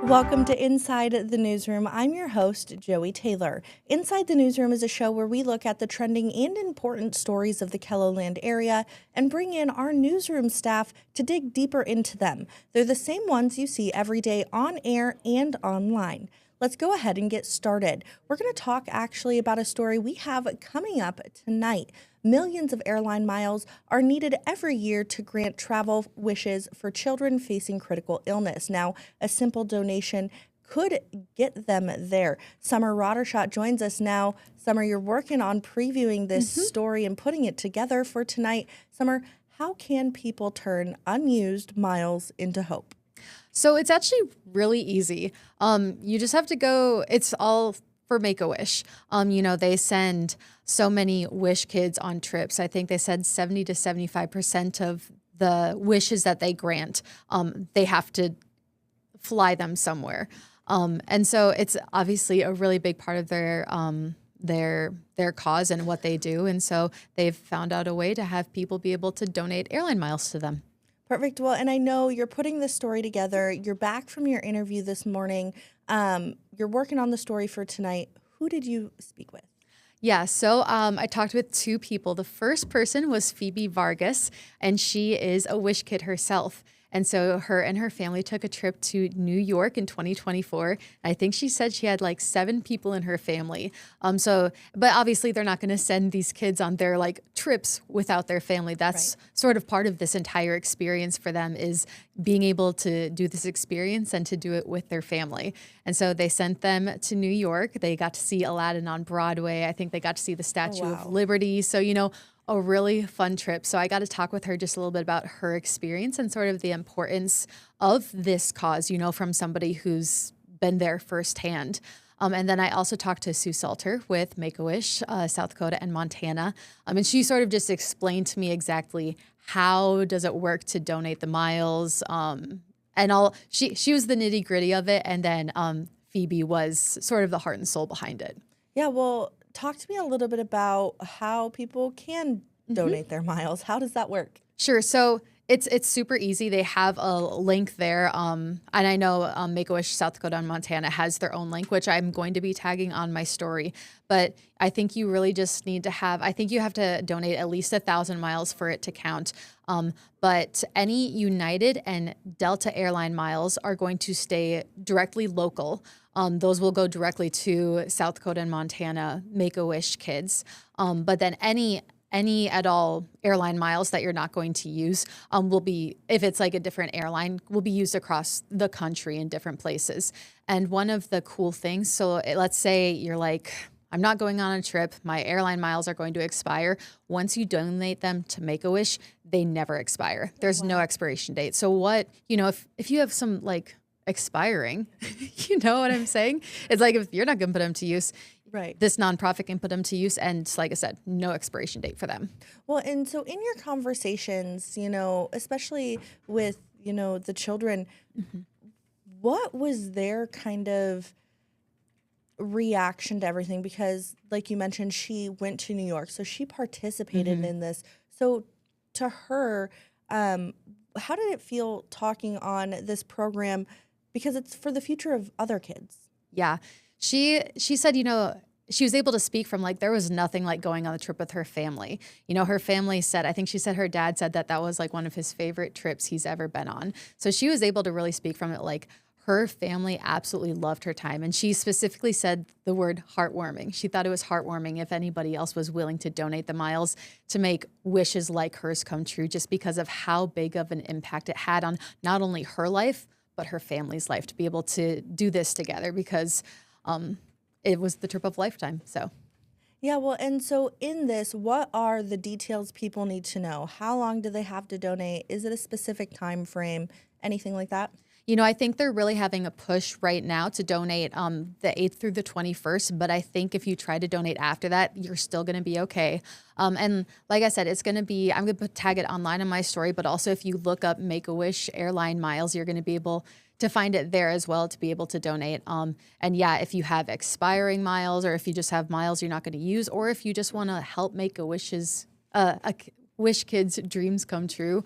Welcome to Inside the Newsroom. I'm your host, Joey Taylor. Inside the Newsroom is a show where we look at the trending and important stories of the KELOLAND area and bring in our newsroom staff to dig deeper into them. They're the same ones you see every day on air and online. Let's go ahead and get started. We're going to talk actually about a story we have coming up tonight. Millions of airline miles are needed every year to grant travel wishes for children facing critical illness. Now, a simple donation could get them there. Summer Roddershot joins us now. Summer, you're working on previewing this story and putting it together for tonight. Summer, how can people turn unused miles into hope? So it's actually really easy. You just have to go, it's all for Make-A-Wish. They send so many Wish kids on trips. I think they said 70 to 75% of the wishes that they grant, they have to fly them somewhere. And so it's obviously a really big part of their cause and what they do. And so they've found out a way to have people be able to donate airline miles to them. Perfect. Well, and I know you're putting this story together. You're back from your interview this morning. You're working on the story for tonight. Who did you speak with? Yeah, so I talked with two people. The first person was Phoebe Vargas, and she is a Wish kid herself. And so her and her family took a trip to New York in 2024. I think she said she had like 7 people in her family. But obviously they're not going to send these kids on their like trips without their family. That's sort of part of this entire experience for them, is being able to do this experience and to do it with their family. And so they sent them to New York. They got to see Aladdin on Broadway. I think they got to see the Statue of Liberty. So, a really fun trip. So I got to talk with her just a little bit about her experience and sort of the importance of this cause, from somebody who's been there firsthand. And then I also talked to Sue Salter with Make-A-Wish, South Dakota and Montana. And she sort of just explained to me exactly how does it work to donate the miles. She was the nitty gritty of it. And then Phoebe was sort of the heart and soul behind it. Yeah, well, talk to me a little bit about how people can donate their miles. How does that work? Sure. So it's super easy. They have a link there. And I know Make-A-Wish South Dakota and Montana has their own link, which I'm going to be tagging on my story. But I think you really just need to you have to donate at least 1,000 miles for it to count. But any United and Delta airline miles are going to stay directly local. Those will go directly to South Dakota and Montana Make-A-Wish kids. But then any at all airline miles that you're not going to use will be, if it's like a different airline, will be used across the country in different places. And one of the cool things, so let's say you're like, I'm not going on a trip, my airline miles are going to expire. Once you donate them to Make-A-Wish, they never expire. There's no expiration date. So if you have some like expiring, you know what I'm saying? It's like, if you're not going to put them to use, right, this nonprofit can put them to use. And like I said, no expiration date for them. Well, and so in your conversations, especially with, the children, what was their kind of reaction to everything? Because like you mentioned, she went to New York, so she participated in this. So to her, how did it feel talking on this program? Because it's for the future of other kids. Yeah. She said, she was able to speak from like, there was nothing like going on the trip with her family. Her family said, I think she said her dad said that was like one of his favorite trips he's ever been on. So she was able to really speak from it. Like, her family absolutely loved her time. And she specifically said the word heartwarming. She thought it was heartwarming if anybody else was willing to donate the miles to make wishes like hers come true, just because of how big of an impact it had on not only her life, but her family's life, to be able to do this together, because it was the trip of a lifetime. So. Yeah, well, and so in this, what are the details people need to know? How long do they have to donate? Is it a specific time frame? Anything like that? I think they're really having a push right now to donate the 8th through the 21st. But I think if you try to donate after that, you're still going to be okay. And like I said, I'm going to tag it online in my story. But also, if you look up Make-A-Wish airline miles, you're going to be able to find it there as well to be able to donate. And yeah, if you have expiring miles, or if you just have miles you're not going to use, or if you just want to help make a Wish kids' dreams come true,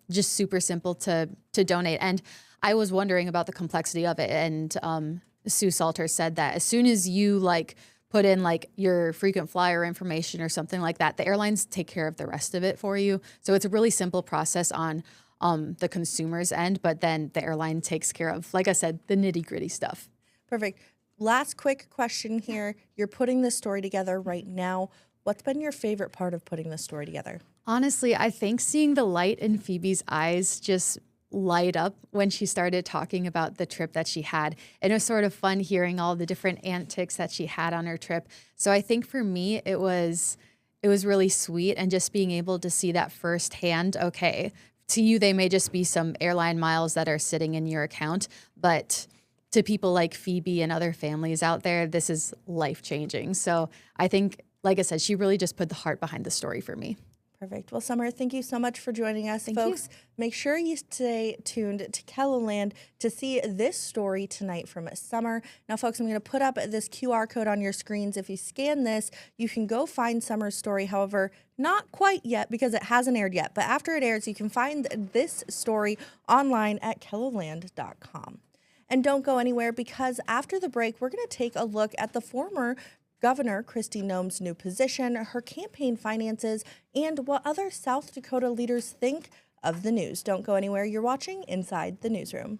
just super simple to donate. And I was wondering about the complexity of it. And Sue Salter said that as soon as you like put in like your frequent flyer information or something like that, the airlines take care of the rest of it for you. So it's a really simple process on the consumer's end, but then the airline takes care of, like I said, the nitty gritty stuff. Perfect. Last quick question here. You're putting this story together right now. What's been your favorite part of putting this story together? Honestly, I think seeing the light in Phoebe's eyes just light up when she started talking about the trip that she had. And it was sort of fun hearing all the different antics that she had on her trip. So I think for me, it was really sweet, and just being able to see that firsthand. Okay, to you, they may just be some airline miles that are sitting in your account, but to people like Phoebe and other families out there, this is life-changing. So I think, like I said, she really just put the heart behind the story for me. Perfect. Well, Summer, thank you so much for joining us. Thank Folks, make sure you stay tuned to KELOLAND to see this story tonight from Summer. Now, folks, I'm going to put up this QR code on your screens. If you scan this, you can go find Summer's story. However, not quite yet because it hasn't aired yet. But after it airs, you can find this story online at keloland.com. And don't go anywhere, because after the break, we're going to take a look at the former Governor Kristi Noem's new position, her campaign finances, and what other South Dakota leaders think of the news. Don't go anywhere. You're watching Inside the Newsroom.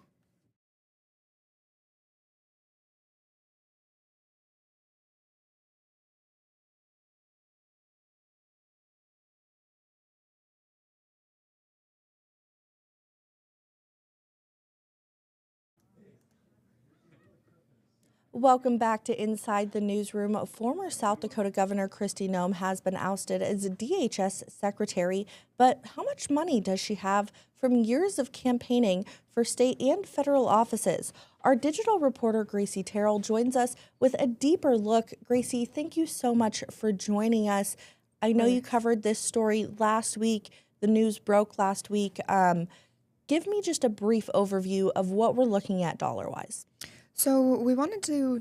Welcome back to Inside the Newsroom. Former South Dakota Governor Kristi Noem has been ousted as DHS secretary, but how much money does she have from years of campaigning for state and federal offices? Our digital reporter Gracie Terrell joins us with a deeper look. Gracie, thank you so much for joining us. I know you covered this story last week. The news broke last week. Give me just a brief overview of what we're looking at dollar-wise. So we wanted to,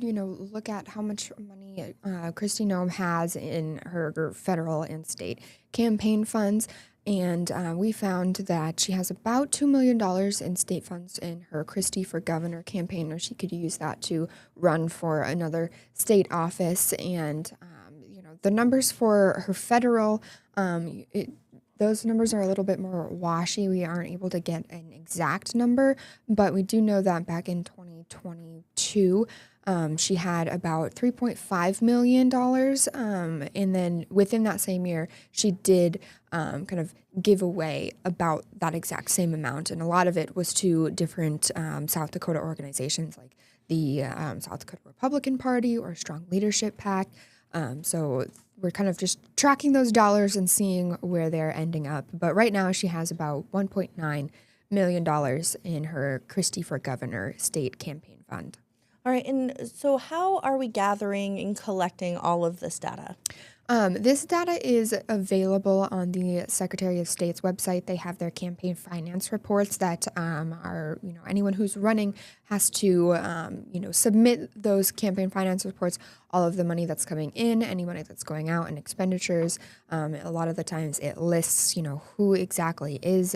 look at how much money Kristi Noem has in her federal and state campaign funds. And we found that she has about $2 million in state funds in her Kristi for Governor campaign, or she could use that to run for another state office. And, the numbers for her federal, those numbers are a little bit more washy. We aren't able to get an exact number, but we do know that back in 2022, she had about $3.5 million. And then within that same year, she did kind of give away about that exact same amount. And a lot of it was to different South Dakota organizations like the South Dakota Republican Party or Strong Leadership PAC. So we're kind of just tracking those dollars and seeing where they're ending up. But right now she has about $1.9 million in her Kristi for Governor state campaign fund. All right, and so how are we gathering and collecting all of this data? This data is available on the Secretary of State's website. They have their campaign finance reports that are, anyone who's running has to, submit those campaign finance reports, all of the money that's coming in, any money that's going out, and expenditures. A lot of the times it lists, who exactly is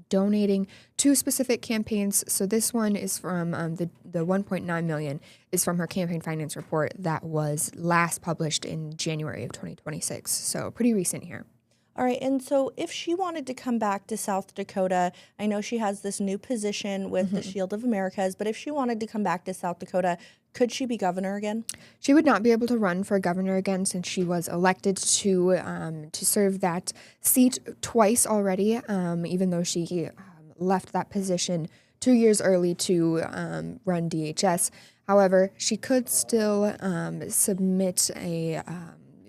donating to specific campaigns. So this one is from the 1.9 million is from her campaign finance report that was last published in January of 2026. So pretty recent here. All right, and so if she wanted to come back to South Dakota, I know she has this new position with the Shield of Americas, but if she wanted to come back to South Dakota, could she be governor again? She would not be able to run for governor again since she was elected to serve that seat twice already, even though she left that position 2 years early to run DHS. However, she could still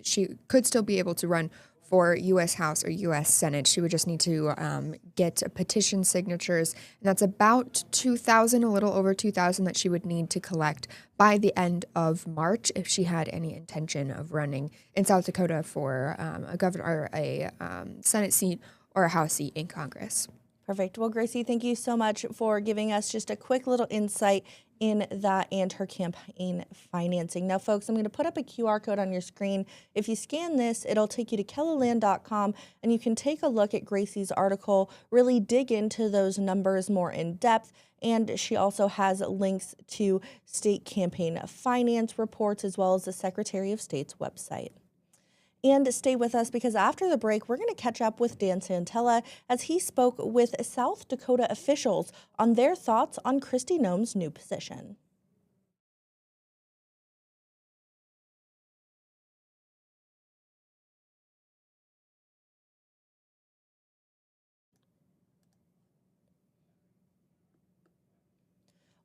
she could still be able to run for U.S. House or U.S. Senate. She would just need to get petition signatures, and that's about 2,000, a little over 2,000 that she would need to collect by the end of March if she had any intention of running in South Dakota for a governor or a Senate seat or a House seat in Congress. Perfect. Well, Gracie, thank you so much for giving us just a quick little insight in that and her campaign financing. Now, folks, I'm going to put up a QR code on your screen. If you scan this, it'll take you to KELOLAND.com, and you can take a look at Gracie's article, really dig into those numbers more in depth, And she also has links to state campaign finance reports as well as the Secretary of State's website. And stay with us because after the break, we're going to catch up with Dan Santella as he spoke with South Dakota officials on their thoughts on Kristi Noem's new position.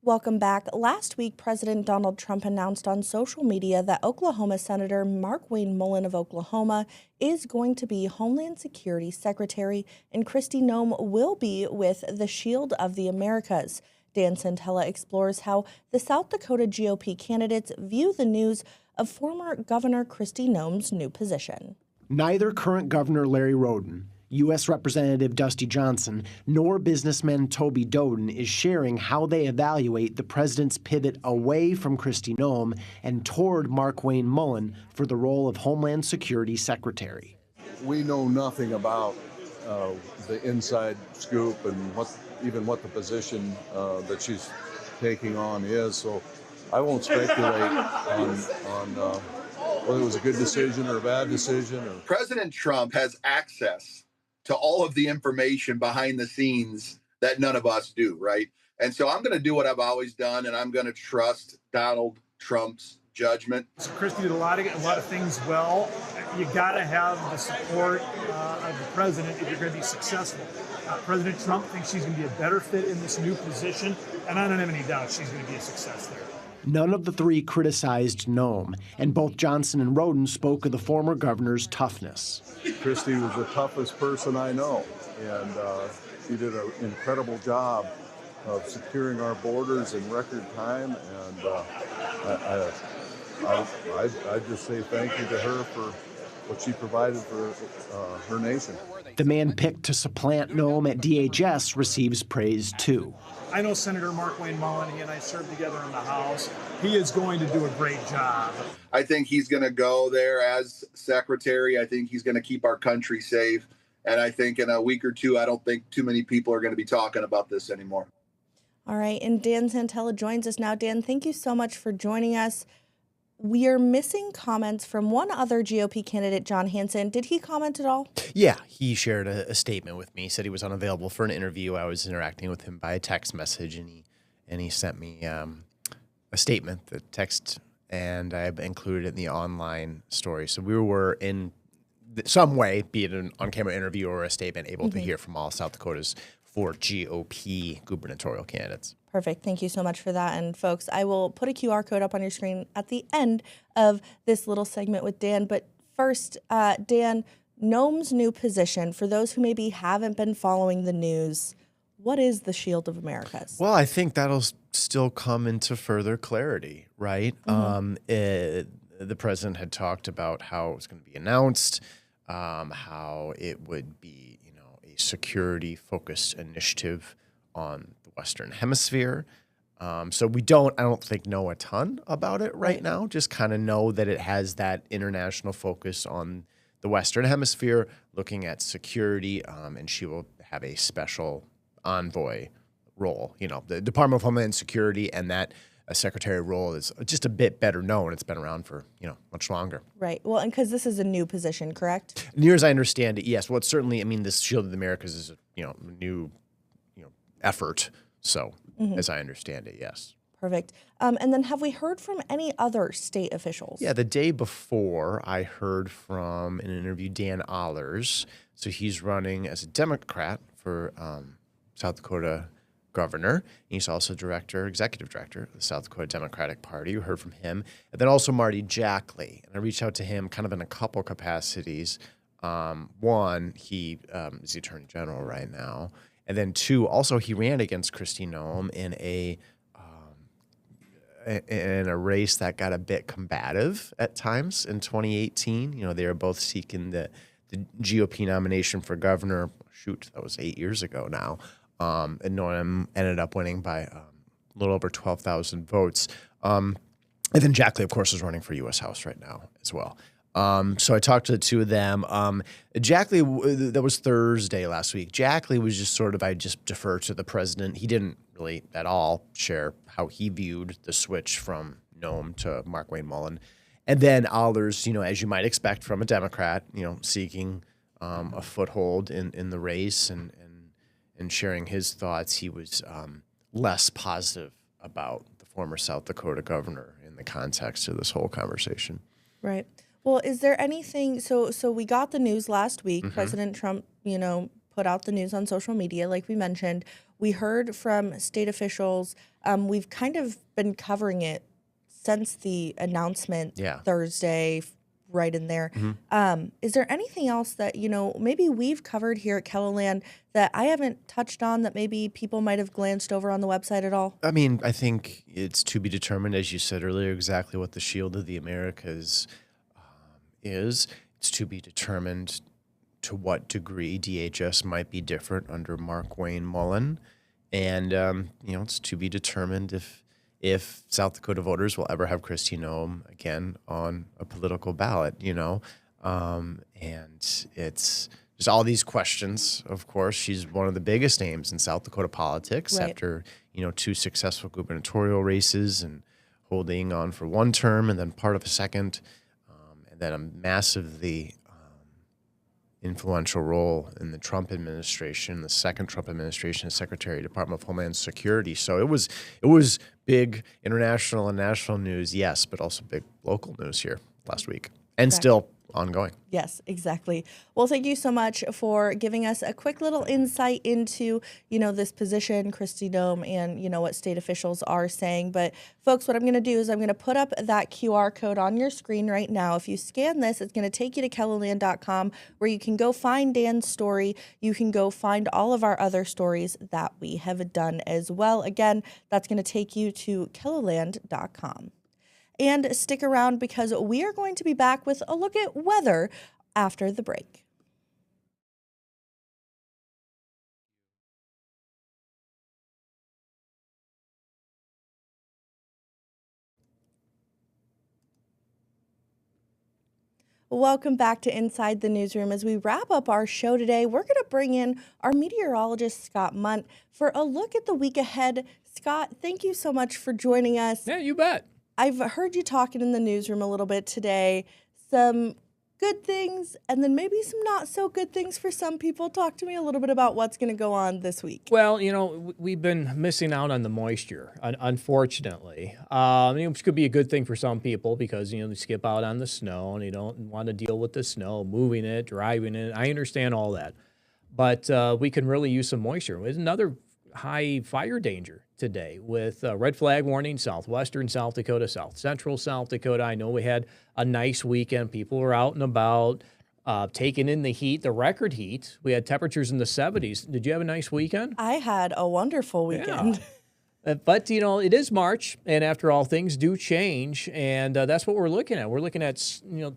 Welcome back. Last week, President Donald Trump announced on social media that Oklahoma Senator Markwayne Mullin of Oklahoma is going to be Homeland Security Secretary, and Kristi Noem will be with the Shield of the Americas. Dan Santella explores how the South Dakota GOP candidates view the news of former Governor Kristi Noem's new position. Neither current Governor Larry Roden, U.S. Representative Dusty Johnson, nor businessman Toby Doden is sharing how they evaluate the president's pivot away from Kristi Noem and toward Markwayne Mullin for the role of Homeland Security Secretary. We know nothing about the inside scoop and what the position that she's taking on is, so I won't speculate on whether it was a good decision or a bad decision. President Trump has access to all of the information behind the scenes that none of us do, right? And so I'm going to do what I've always done, and I'm going to trust Donald Trump's judgment. So Kristi did a lot of things well. You got to have the support of the president if you're going to be successful. President Trump thinks she's going to be a better fit in this new position, and I don't have any doubt she's going to be a success there. None of the three criticized Noem, and both Johnson and Roden spoke of the former governor's toughness. Kristi was the toughest person I know, and she did an incredible job of securing our borders in record time, and I just say thank you to her for what she provided for her nation. The man picked to supplant Noem at DHS receives praise too. I know Senator Markwayne Mullin. He and I served together in the House. He is going to do a great job. I think he's going to go there as secretary. I think he's going to keep our country safe. And I think in a week or two, I don't think too many people are going to be talking about this anymore. All right, and Dan Santella joins us now. Dan, thank you so much for joining us. We are missing comments from one other GOP candidate, John Hanson. Did he comment at all? Yeah, he shared a statement with me. He said he was unavailable for an interview. I was interacting with him by a text message, and he sent me a statement, the text, and I included it in the online story. So we were in some way, be it an on-camera interview or a statement, able to hear from all South Dakota's 4 GOP gubernatorial candidates. Perfect. Thank you so much for that. And folks, I will put a QR code up on your screen at the end of this little segment with Dan. But first, Dan, Noem's new position, for those who maybe haven't been following the news, what is the Shield of Americas? Well, I think that'll still come into further clarity, right? The president had talked about how it was going to be announced, how it would be, a security-focused initiative on the Western Hemisphere. So I don't think know a ton about it right now, just kind of know that it has that international focus on the Western Hemisphere, looking at security, and she will have a special envoy role. The Department of Homeland Security and that secretary role is just a bit better known. It's been around for, much longer. Right. Well, and because this is a new position, correct? Near as I understand it, yes. Well, it's certainly, this Shield of the Americas is a, new, effort. So as I understand it, yes. Perfect. And then have we heard from any other state officials? Yeah, the day before I heard from, in an interview, Dan Allers. So he's running as a Democrat for South Dakota governor. He's also executive director of the South Dakota Democratic Party. We heard from him. And then also Marty Jackley. And I reached out to him kind of in a couple capacities. One, he is the attorney general right now. And then two, also he ran against Kristi Noem in a race that got a bit combative at times in 2018. They were both seeking the GOP nomination for governor. Shoot, that was 8 years ago now. And Noem ended up winning by a little over 12,000 votes. And then Jackley, of course, is running for U.S. House right now as well. So I talked to the two of them. Jack Lee, that was Thursday last week. Jack Lee was just sort of, I just defer to the president. He didn't really at all share how he viewed the switch from Noem to Mark Wayne Mullen. And then Alders, as you might expect from a Democrat, seeking a foothold in the race and sharing his thoughts, he was less positive about the former South Dakota governor in the context of this whole conversation. Right. Well, is there anything, so we got the news last week. President Trump, put out the news on social media, like we mentioned. We heard from state officials. We've kind of been covering it since the announcement Thursday, right in there. Is there anything else that, maybe we've covered here at KELOLAND that I haven't touched on that maybe people might have glanced over on the website at all? I mean, I think it's to be determined, as you said earlier, exactly what the Shield of the Americas is. It's to be determined to what degree DHS might be different under Mark Wayne Mullen. And, it's to be determined if South Dakota voters will ever have Kristi Noem again on a political ballot, and it's just all these questions. Of course, she's one of the biggest names in South Dakota politics after, 2 successful gubernatorial races and holding on for one term and then part of a second, and then a massively influential role in the Trump administration, the second Trump administration as Secretary of Department of Homeland Security. So it was big international and national news, yes, but also big local news here last week, and still ongoing. Yes, exactly. Well, thank you so much for giving us a quick little insight into, this position, Kristi Noem, and, what state officials are saying. But folks, what I'm going to do is I'm going to put up that QR code on your screen right now. If you scan this, it's going to take you to KELOLAND.com, where you can go find Dan's story. You can go find all of our other stories that we have done as well. Again, that's going to take you to KELOLAND.com. And stick around because we are going to be back with a look at weather after the break. Welcome back to Inside the Newsroom. As we wrap up our show today, we're going to bring in our meteorologist, Scott Munt, for a look at the week ahead. Scott, thank you so much for joining us. Yeah, you bet. I've heard you talking in the newsroom a little bit today. Some good things and then maybe some not so good things for some people. Talk to me a little bit about what's going to go on this week. Well, we've been missing out on the moisture, unfortunately. Which could be a good thing for some people because, they skip out on the snow and they don't want to deal with the snow, moving it, driving it. I understand all that. But we can really use some moisture. There's another high fire danger today with red flag warning, southwestern South Dakota, south central South Dakota. I know we had a nice weekend. People were out and about, taking in the heat, the record heat. We had temperatures in the 70s. Did you have a nice weekend? I had a wonderful weekend. Yeah. But, it is March, and after all, things do change, and that's what we're looking at. We're looking at,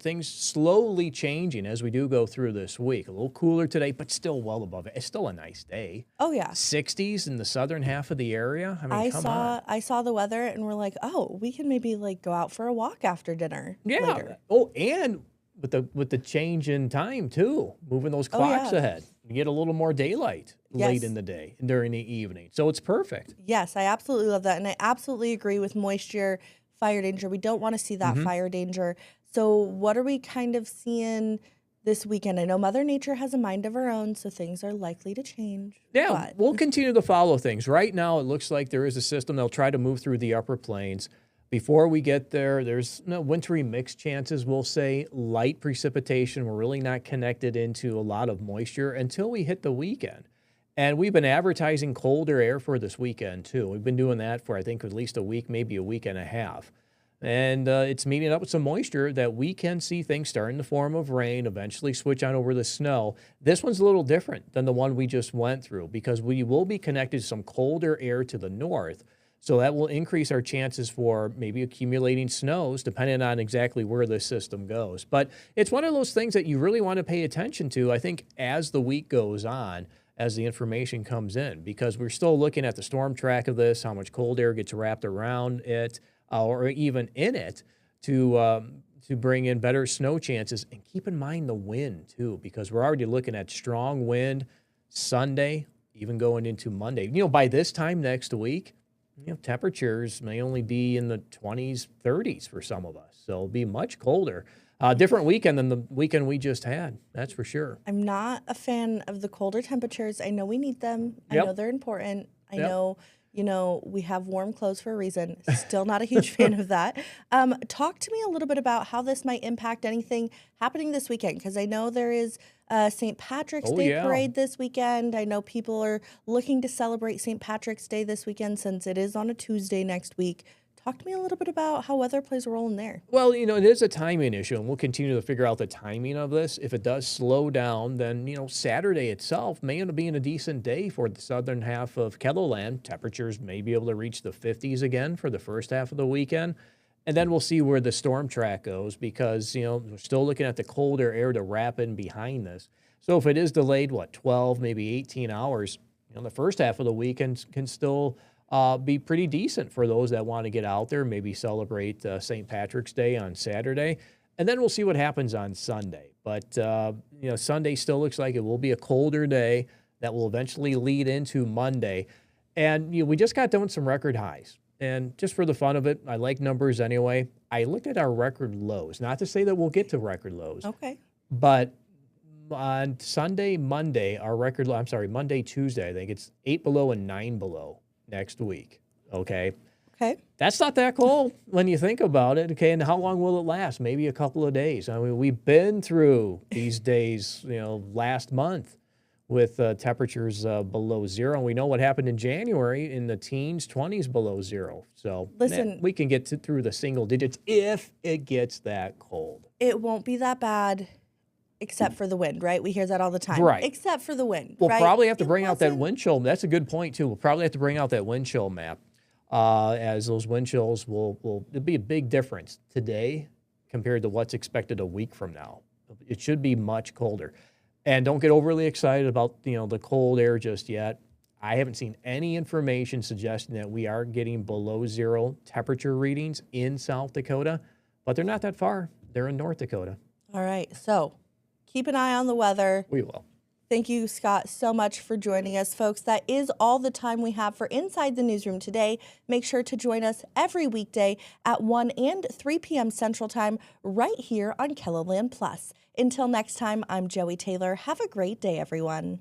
things slowly changing as we do go through this week. A little cooler today, but still well above it. It's still a nice day. Oh, yeah. 60s in the southern half of the area. I mean, come on. I saw the weather, and we're like, oh, we can maybe, go out for a walk after dinner later. Oh, and with the change in time, too, moving those clocks ahead. You get a little more daylight late in the day and during the evening. So it's perfect. Yes, I absolutely love that. And I absolutely agree with moisture, fire danger. We don't want to see that fire danger. So what are we kind of seeing this weekend? I know Mother Nature has a mind of her own, so things are likely to change. Yeah, we'll continue to follow things. Right now, it looks like there is a system. They'll try to move through the upper plains. Before we get there, there's wintry mixed chances, we'll say, light precipitation. We're really not connected into a lot of moisture until we hit the weekend. And we've been advertising colder air for this weekend, too. We've been doing that for, I think, at least a week, maybe a week and a half. And it's meeting up with some moisture that we can see things start in the form of rain, eventually switch on over to snow. This one's a little different than the one we just went through because we will be connected to some colder air to the north. So that will increase our chances for maybe accumulating snows, depending on exactly where this system goes. But it's one of those things that you really want to pay attention to, I think, as the week goes on, as the information comes in, because we're still looking at the storm track of this, how much cold air gets wrapped around it, or even in it, to to bring in better snow chances. And keep in mind the wind, too, because we're already looking at strong wind Sunday, even going into Monday. By this time next week, temperatures may only be in the 20s, 30s for some of us. So it'll be much colder. Different weekend than the weekend we just had. That's for sure. I'm not a fan of the colder temperatures. I know we need them. I Yep. know they're important. I Yep. know, we have warm clothes for a reason. Still not a huge fan of that. Talk to me a little bit about how this might impact anything happening this weekend, because I know there is St. Patrick's Oh, Day yeah. parade this weekend. I know people are looking to celebrate St. Patrick's Day this weekend since it is on a Tuesday next week. Talk to me a little bit about how weather plays a role in there. Well, it is a timing issue, and we'll continue to figure out the timing of this. If it does slow down, then, Saturday itself may end up being a decent day for the southern half of KELOLAND. Temperatures may be able to reach the 50s again for the first half of the weekend. And then we'll see where the storm track goes because, we're still looking at the colder air to wrap in behind this. So if it is delayed, 12, maybe 18 hours, the first half of the weekend can still be pretty decent for those that want to get out there, maybe celebrate St. Patrick's Day on Saturday. And then we'll see what happens on Sunday. But, Sunday still looks like it will be a colder day that will eventually lead into Monday. And we just got done with some record highs. And just for the fun of it, I like numbers anyway. I looked at our record lows. Not to say that we'll get to record lows. Okay. But on Monday, Tuesday, I think it's 8 below and 9 below next week. Okay. Okay. That's not that cold when you think about it. Okay. And how long will it last? Maybe a couple of days. I mean, we've been through these days, last month with temperatures below zero. And we know what happened in January in the teens, 20s below zero. So Listen, we can get through the single digits if it gets that cold. it won't be that bad except for the wind, right? We hear that all the time. Right. Except for the wind, We'll right? probably have to It bring out that wasn't- wind chill. That's a good point, too. We'll probably have to bring out that wind chill map as those wind chills will be a big difference today compared to what's expected a week from now. It should be much colder. And don't get overly excited about, the cold air just yet. I haven't seen any information suggesting that we are getting below zero temperature readings in South Dakota, but they're not that far. They're in North Dakota. All right. So keep an eye on the weather. We will. Thank you, Scott, so much for joining us, folks. That is all the time we have for Inside the Newsroom today. Make sure to join us every weekday at 1 and 3 p.m. Central Time right here on KELOLAND Plus. Until next time, I'm Joey Taylor. Have a great day, everyone.